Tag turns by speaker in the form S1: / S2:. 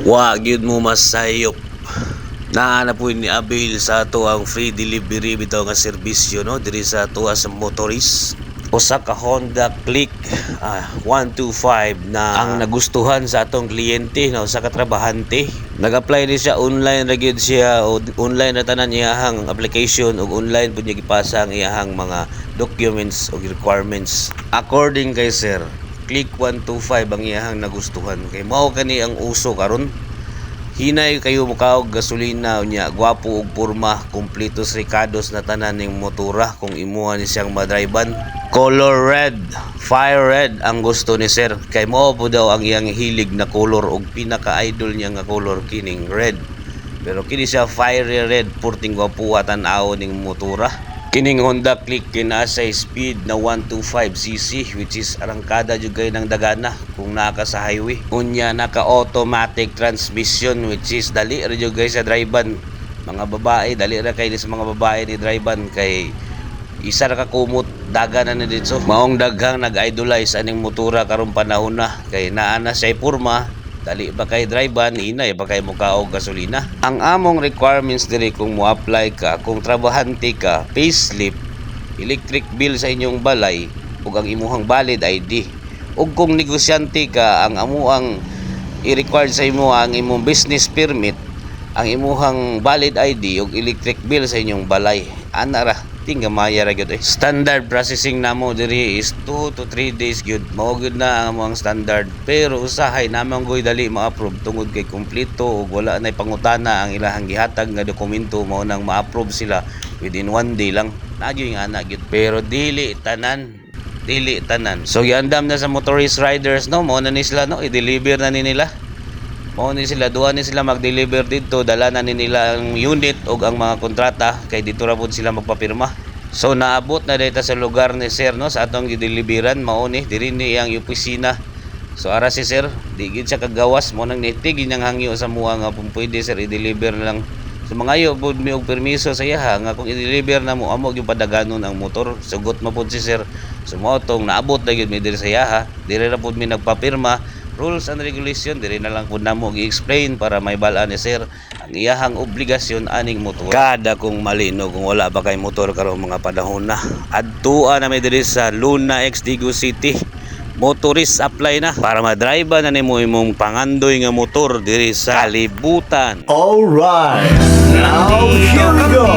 S1: Wa gyud mo masayop. Naa na po ni Abil sa ato ang free delivery bitaw nga serbisyo no diri sa ato sa motorist. Usa ka Honda Click 125 na ang nagustuhan sa atong kliyente no, usa ka trabahante. Nag-apply ni siya online ra gyud siya o online na tanan iyahang application ug online pud niya gipasa ang iyahang mga documents o requirements. According kay Sir Click 125 ang iyahang nagustuhan kay mao kani ang uso karon. Hinay kayo mukaog gasolina unya gwapo ug porma kumpletos rekados na tanan ning motora kung imuha ni siyang madriban. Color red, fire red ang gusto ni Sir kay mao po daw ang iyang hilig na color ug pinaka-idol niya nga color kining red. Pero kini siya fiery red purting gwapo tan-aw ning motora. Kining Honda Click kinasa speed na 125cc which is arangkada jud kay ng dagana kung naka sa highway. Unya naka automatic transmission which is dali ra jud guys sa drivean. Mga babae dali ra kay sa mga babae ni drivean kay isa ra ka kumot daga na dito. Maong daghang nag-idolize aning motora karong panahon na kay naa na siya porma. Dali ba kay drivean, inay ba kay mukaog gasolina. Ang among requirements diri kung mo-apply ka, kung trabahante ka, payslip, electric bill sa inyong balay, ug ang imuhang valid ID. Ug kung negosyante ka, ang amuang i-require sa imo ang imong business permit, ang imuhang valid ID ug electric bill sa inyong balay. Ana ra tinga maya ra gyud. Standard processing namo diri is 2 to 3 days gyud. Mao gyud na ang mga standard. Pero usahay namang goy dali ma-approve tungod kay kumpleto ug wala nay pangutana ang ilahang gihatag nga dokumento mao nang ma-approve sila within 1 day lang. Nagyo nga ana gyud. Pero dili tanan. So giandam na sa motorist riders no, mao na ni sila no, i-deliver na ni nila. Mao ni sila duha ni sila mag-deliver dito, dala na ni nila ang unit ug ang mga kontrata kay dito ra pud sila magpapirma. So naabot na dito sa lugar ni Sir no sa atong gideliveran mao ni diri ni ang opisina. So ara si Sir, di gid siya kagawas mo nang nitig niyang hangyo sa muha nga kung pwede Sir i-deliver na lang. So mga yo pud mi og permiso sa iya nga kung i-deliver na mo amo gyud padaganon ang motor. Sugot ma pud si Sir. So mao tong naabot na gyud mi diri sa iya diri ra pud mi nagpapirma. Rules and regulation diri na lang pud namo gi-explain para may bala ni Sir ang iyahang obligasyon aning motor. Kada kung malino kung wala ba kay motor karong mga panahon na. Adtuan na may diri sa Luna X Digo City. Motorist apply na para ma-drive na nimo imong pangandoy nga motor diri sa kalibutan.
S2: All right. Now here we go.